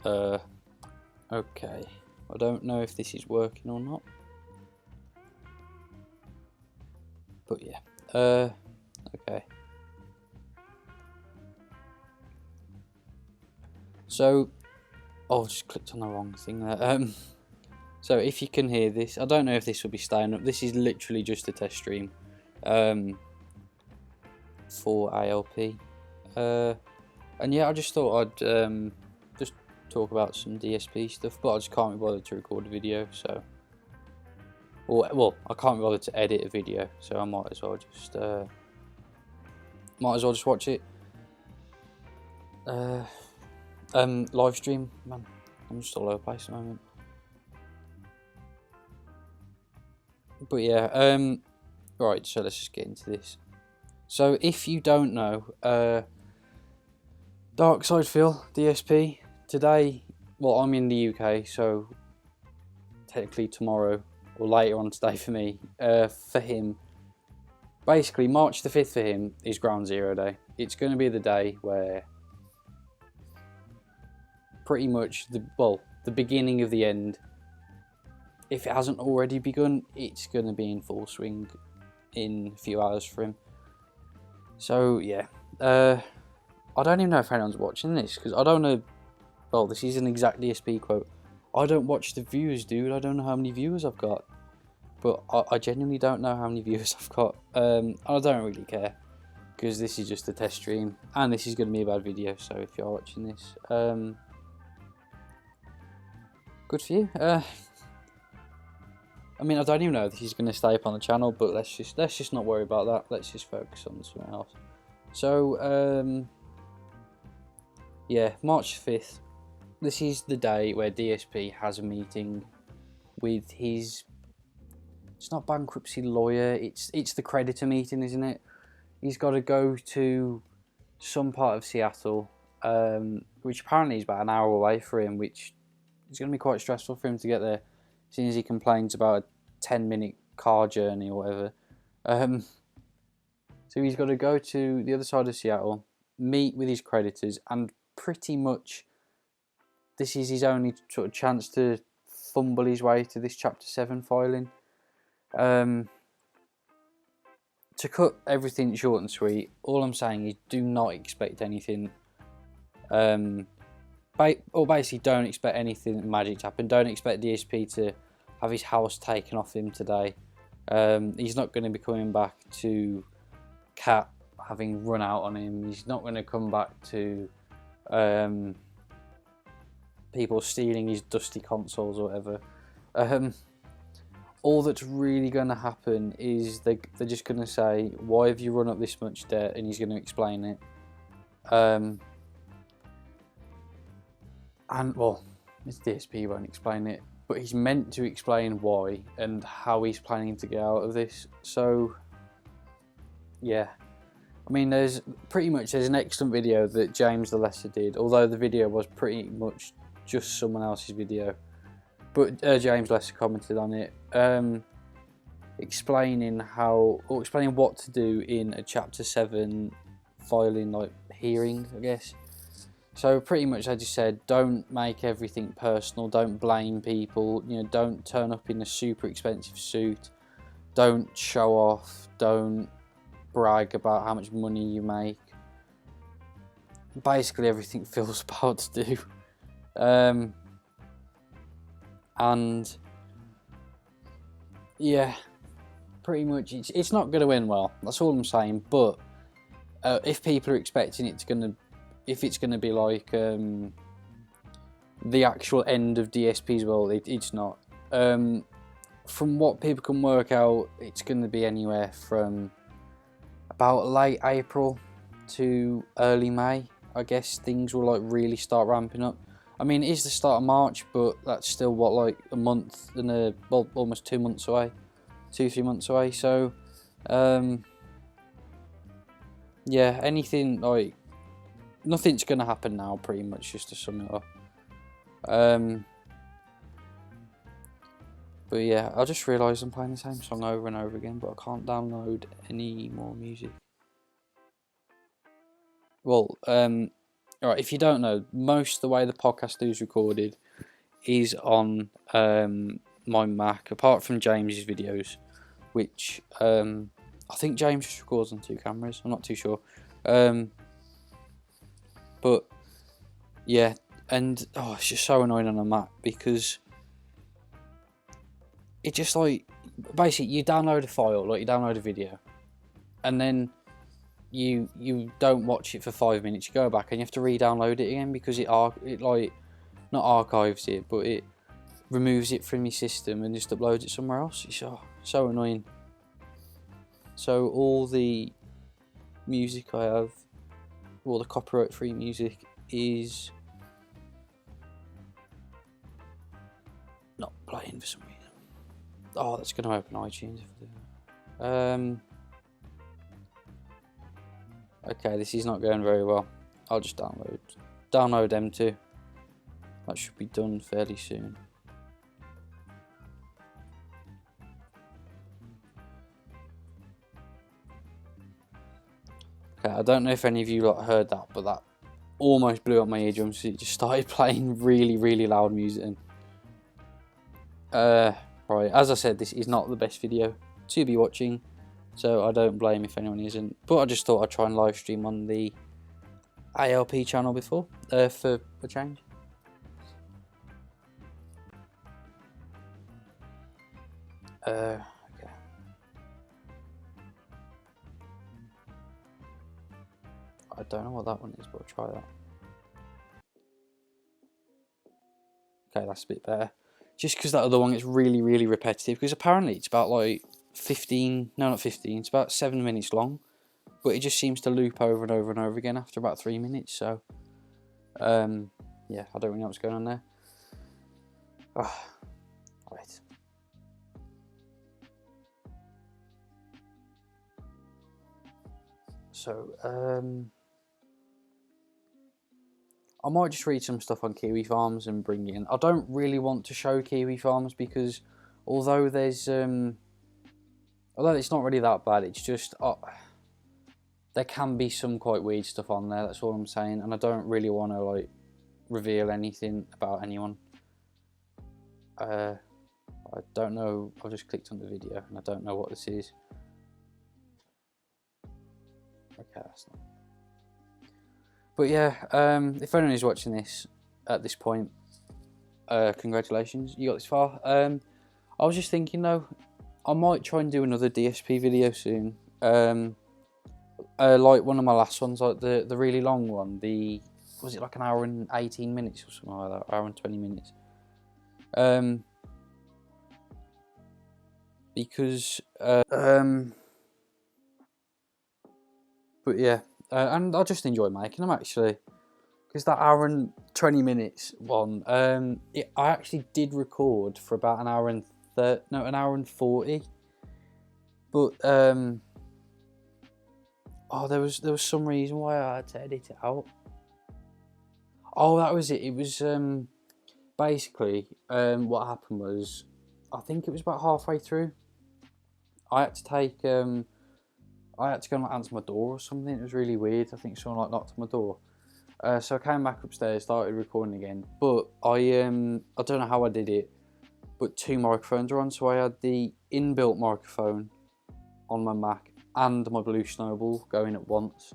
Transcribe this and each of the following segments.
Uh, okay. I don't know if this is working or not. But yeah. Okay. So, oh, I just clicked on the wrong thing there. So if you can hear this, I don't know if this will be staying up. This is literally just a test stream, for ALP. And yeah, I just thought I'd just talk about some DSP stuff, but I just can't be bothered to record a video, so. Or, well, I can't be bothered to edit a video, so I might as well just watch it. Live stream, man. I'm just all over the place at the moment. But yeah, right, so let's just get into this. So if you don't know, Dark Side Phil, DSP, today, well, I'm in the UK, so technically tomorrow, or later on today for me, for him, basically March the 5th for him is Ground Zero Day. It's going to be the day where pretty much the beginning of the end, if it hasn't already begun, it's going to be in full swing in a few hours for him. So yeah, I don't even know if anyone's watching this, because I don't know, well, this is an exact DSP quote. I don't watch the viewers, dude. I don't know how many viewers I've got. But I genuinely don't know how many viewers I've got. I don't really care, because this is just a test stream, and this is going to be a bad video, so if you're watching this, good for you. I mean, I don't even know if he's going to stay up on the channel, but let's just not worry about that. Let's just focus on something else. So, yeah, March 5th. This is the day where DSP has a meeting with his, it's not bankruptcy lawyer, it's the creditor meeting, isn't it? He's got to go to some part of Seattle, which apparently is about an hour away for him, which is going to be quite stressful for him to get there, seeing as he complains about a 10-minute car journey or whatever. So he's got to go to the other side of Seattle, meet with his creditors, and pretty much this is his only sort of chance to fumble his way to this Chapter 7 filing. To cut everything short and sweet, all I'm saying is do not expect anything. Basically don't expect anything magic to happen. Don't expect DSP to have his house taken off him today. He's not going to be coming back to Cat having run out on him. He's not going to come back to people stealing his dusty consoles or whatever. All that's really going to happen is they're just going to say, why have you run up this much debt? And he's going to explain it. And, well, his DSP won't explain it, but he's meant to explain why and how he's planning to get out of this. So, yeah. I mean, there's an excellent video that James the Lesser did, although the video was pretty much just someone else's video. But James Lesser commented on it, explaining what to do in a Chapter 7 filing, like, hearing, I guess. So pretty much I just said, don't make everything personal, don't blame people, you know, don't turn up in a super expensive suit, don't show off, don't brag about how much money you make. Basically everything Phil's about to do. And yeah, pretty much it's not going to end well. That's all I'm saying. But if people are expecting it's going to be like the actual end of DSP's world, it's not. From what people can work out, it's going to be anywhere from about late April to early May. I guess things will like really start ramping up. I mean, it is the start of March, but that's still what, like a month and almost 2 months away, 2-3 months away. So, yeah, anything like nothing's gonna happen now. Pretty much, just to sum it up. But yeah, I just realised I'm playing the same song over and over again, but I can't download any more music. Well, Alright, if you don't know, most of the way the podcast is recorded is on my Mac, apart from James's videos, which I think James just records on 2 cameras. I'm not too sure. But yeah, and it's just so annoying on a Mac because it just like basically you download a file, like you download a video, and then you don't watch it for 5 minutes. You go back and you have to re-download it again because it like not archives it, but it removes it from your system and just uploads it somewhere else. It's so annoying. So all the music I have, all the copyright-free music, is not playing for some reason. Oh, that's going to open iTunes if I do that. Okay, this is not going very well. I'll just download them too. That should be done fairly soon. Okay, I don't know if any of you heard that, but that almost blew up my eardrums. It just started playing really, really loud music. Right, as I said, this is not the best video to be watching, so I don't blame if anyone isn't. But I just thought I'd try and live stream on the ALP channel before, for a change. Okay. I don't know what that one is, but I'll try that. Okay, that's a bit better. Just because that other one is really, really repetitive, because apparently it's about like 15, no not 15, it's about 7 minutes long, but it just seems to loop over and over and over again after about 3 minutes, so yeah, I don't really know what's going on there. Right. So I might just read some stuff on Kiwi Farms and bring it in. I don't really want to show Kiwi Farms because although there's although it's not really that bad, it's just there can be some quite weird stuff on there. That's all I'm saying, and I don't really want to like reveal anything about anyone. I don't know. I just clicked on the video and I don't know what this is. Okay, that's not. But yeah, if anyone is watching this at this point, congratulations, you got this far. I was just thinking though, I might try and do another DSP video soon. Like one of my last ones, like the really long one. Was it like an hour and 18 minutes or something like that? Hour and 20 minutes. Because but yeah, and I just enjoy making them actually. Because that hour and 20 minutes one, I actually did record for about an hour and an hour and 40. But there was some reason why I had to edit it out. Oh, that was it. It was basically what happened was, I think it was about halfway through, I had to take I had to go and answer my door or something. It was really weird. I think someone knocked on my door. So I came back upstairs, started recording again. But I don't know how I did it, but 2 microphones were on. So I had the inbuilt microphone on my Mac and my Blue Snowball going at once.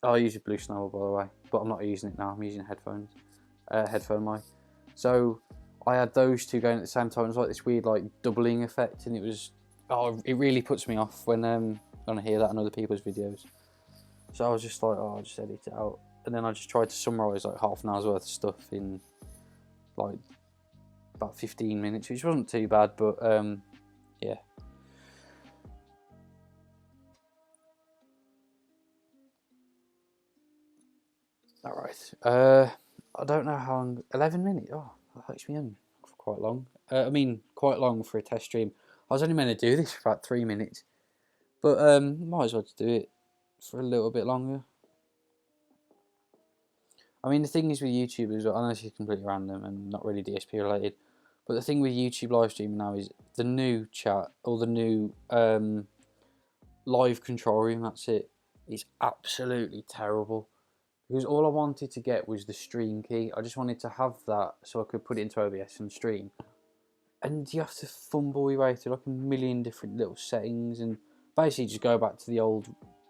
I use a Blue Snowball, by the way, but I'm not using it now. I'm using headphone mic. So I had those 2 going at the same time. It was like this weird like doubling effect, and it was it really puts me off when I hear that in other people's videos. So I was just like, I'll just edit it out, and then I just tried to summarise like half an hour's worth of stuff in like about 15 minutes, which wasn't too bad, but yeah. Alright, I don't know how long, 11 minutes, that makes me in quite long. I mean, quite long for a test stream. I was only meant to do this for about 3 minutes, but might as well just do it for a little bit longer. I mean, the thing is with YouTube is, I know this is completely random and not really DSP related, but the thing with YouTube live streaming now is the new chat, or the new live control room, that's it, is absolutely terrible. because all I wanted to get was the stream key. I just wanted to have that so I could put it into OBS and stream. And you have to fumble your way through like a million different little settings, and basically just go back to the old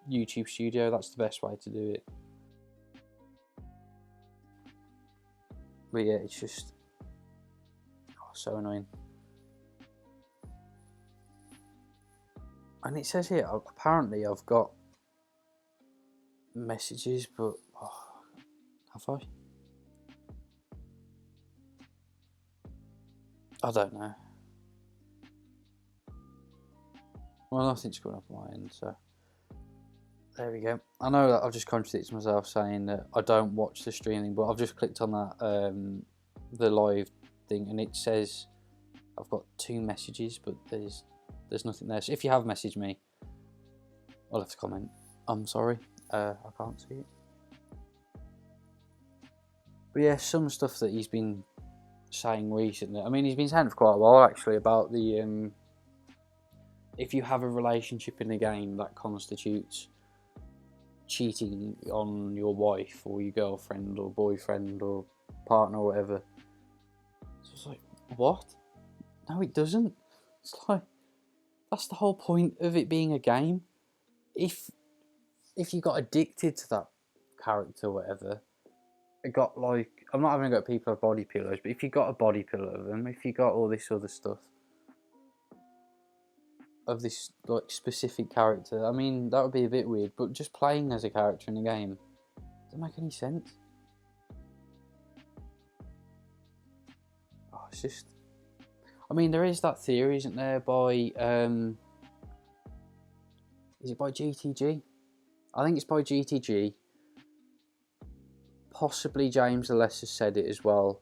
YouTube studio. That's the best way to do it. But yeah, it's just so annoying. And it says here, apparently I've got messages, but have I? I don't know. Well, nothing's coming up on my end, so there we go. I know that I've just contradicted myself saying that I don't watch the streaming, but I've just clicked on that the live thing, and it says I've got 2 messages, but there's nothing there. So if you have messaged me, I'll have to comment. I'm sorry, I can't see it. But yeah, some stuff that he's been saying recently. I mean, he's been saying for quite a while actually about the if you have a relationship in the game, that constitutes cheating on your wife or your girlfriend or boyfriend or partner or whatever. So it's like, what? No, it doesn't. It's like, that's the whole point of it being a game. If you got addicted to that character or whatever, it got like, I'm not having a go at people with body pillows, but if you got a body pillow of them, if you got all this other stuff of this like specific character, I mean, that would be a bit weird, but just playing as a character in a game doesn't make any sense. Oh, it's just, I mean, there is that theory, isn't there, by is it by GTG? I think it's by GTG. Possibly James the Less has said it as well.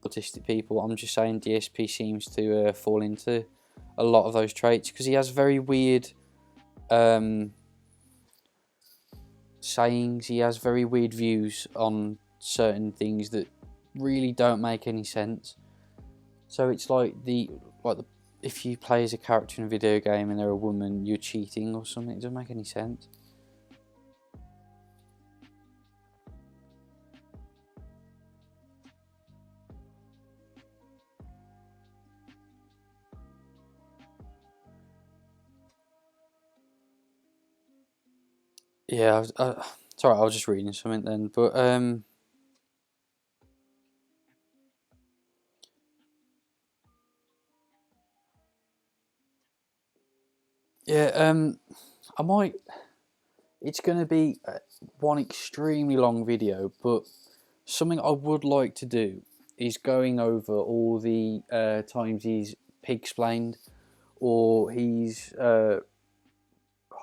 Autistic people, I'm just saying DSP seems to fall into a lot of those traits, because he has very weird sayings. He has very weird views on certain things that really don't make any sense. So it's like if you play as a character in a video game and they're a woman, you're cheating or something. It doesn't make any sense. Yeah, sorry, I was just reading something then, but yeah, I might. It's going to be one extremely long video, but something I would like to do is going over all the times he's pig-splained, or he's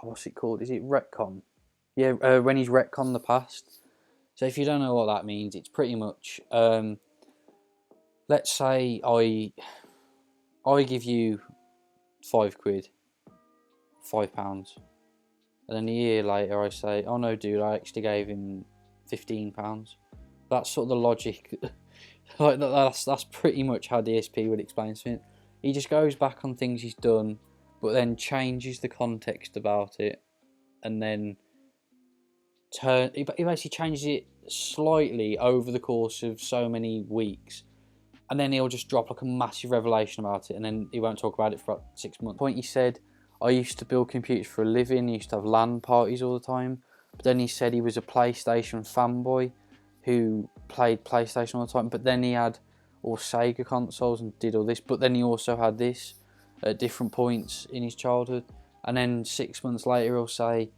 what's it called? Is it retcon? Yeah, when he's retconned the past. So if you don't know what that means, it's pretty much let's say I give you £5, £5, and then a year later I say, oh no dude, I actually gave him £15. That's sort of the logic. Like that's pretty much how DSP would explain something. He just goes back on things he's done, but then changes the context about it, and then he basically changes it slightly over the course of so many weeks, and then he'll just drop like a massive revelation about it, and then he won't talk about it for about 6 months. Point, he said, I used to build computers for a living, he used to have LAN parties all the time, but then he said he was a PlayStation fanboy who played PlayStation all the time, but then he had all Sega consoles and did all this, but then he also had this at different points in his childhood. And then 6 months later he'll say,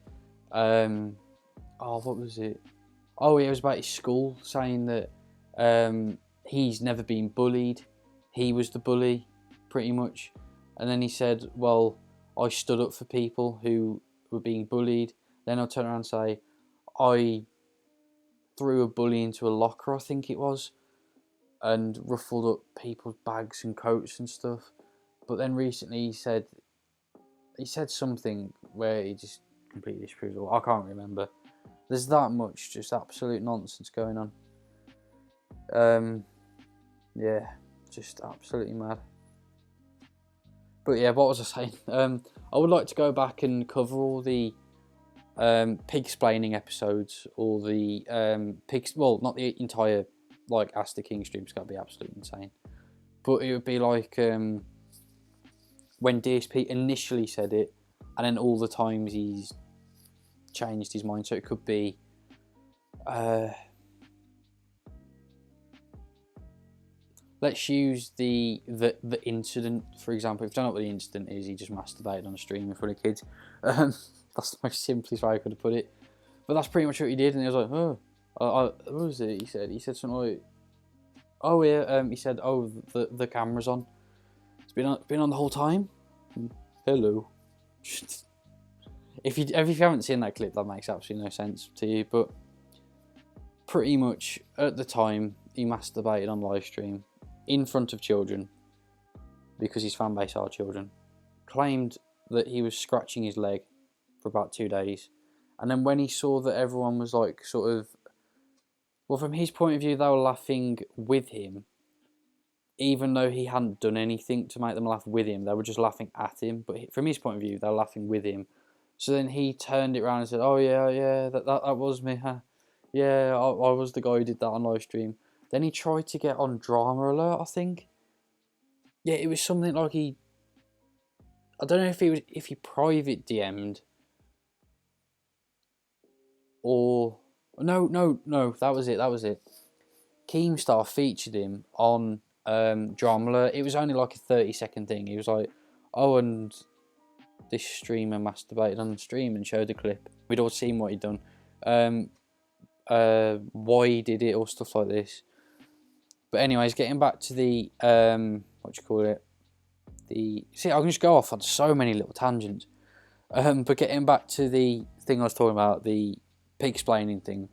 what was it? Oh, it was about his school, saying that he's never been bullied, he was the bully, pretty much. And then he said, well, I stood up for people who were being bullied. Then I'll turn around and say, I threw a bully into a locker, I think it was, and ruffled up people's bags and coats and stuff. But then recently he said something where he just completely disproves it all. I can't remember. There's that much just absolute nonsense going on. Yeah, just absolutely mad. But yeah, what was I saying? I would like to go back and cover all the pig-splaining episodes, or the well, not the entire like Ask the King stream, it's got to be absolutely insane. But it would be like when DSP initially said it, and then all the times he's changed his mind. So it could be let's use the incident, for example. If you don't know what the incident is, he just masturbated on a stream in front of kids. That's the most simplest way I could have put it. But that's pretty much what he did, and he was like, oh, what was it? He said something like, oh yeah, he said, oh, the camera's on. It's been on the whole time. Hello. If you haven't seen that clip, that makes absolutely no sense to you. But pretty much at the time, he masturbated on live stream in front of children, because his fan base are children. Claimed that he was scratching his leg for about 2 days, and then when he saw that everyone was like sort of, well, from his point of view, they were laughing with him, even though he hadn't done anything to make them laugh with him. They were just laughing at him. But from his point of view, they were laughing with him. So then he turned it around and said, oh yeah, that was me, huh? Yeah, I was the guy who did that on live stream. Then he tried to get on Drama Alert, I think. Yeah, it was something like I don't know if he private DM'd, or no, that was it. Keemstar featured him on Drama Alert. It was only like a 30-second thing. He was like, oh, and this streamer masturbated on the stream, and showed the clip. We'd all seen what he'd done, why he did it, or stuff like this. But anyways, getting back to the see, I can just go off on so many little tangents. But getting back to the thing I was talking about, the pig-splaining thing.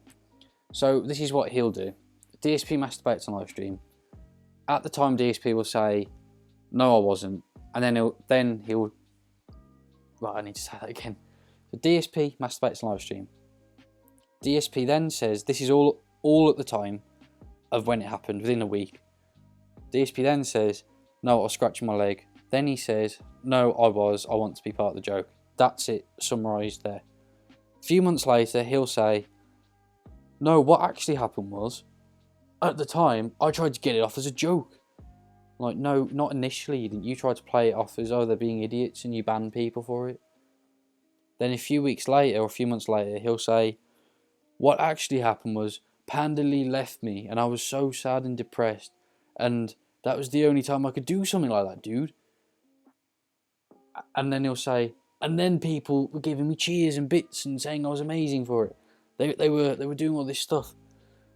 So this is what he'll do. DSP masturbates on live stream. At the time, DSP will say, "No, I wasn't," and then he'll. Right, I need to say that again. The DSP masturbates on live stream. DSP then says, "This is all at the time of when it happened, within a week." DSP then says, "No, I was scratching my leg." Then he says, "No, I want to be part of the joke." That's it, summarised there. A few months later, he'll say, "No, what actually happened was, at the time, I tried to get it off as a joke." Like, no, not initially, you didn't. You tried to play it off as, oh, they're being idiots, and you banned people for it. Then a few weeks later, or a few months later, he'll say, "What actually happened was, Panda Lee left me, and I was so sad and depressed, and that was the only time I could do something like that, dude." And then he'll say, "And then people were giving me cheers and bits and saying I was amazing for it. They were doing all this stuff."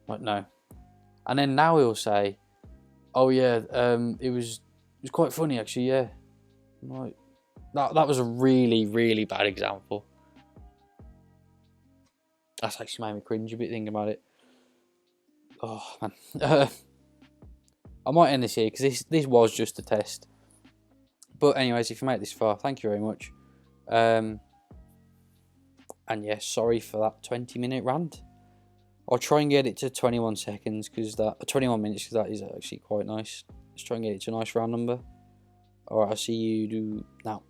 Like, no. And then now he'll say, "Oh yeah, it was quite funny actually, yeah." Like, that was a really, really bad example. That's actually made me cringe a bit thinking about it. Oh man. I might end this here, because this was just a test. But anyways, if you made it this far, thank you very much. And yeah, sorry for that 20-minute rant. I'll try and get it to 21 seconds, because 21 minutes, because that is actually quite nice. Let's try and get it to a nice round number. Alright, I'll see you now.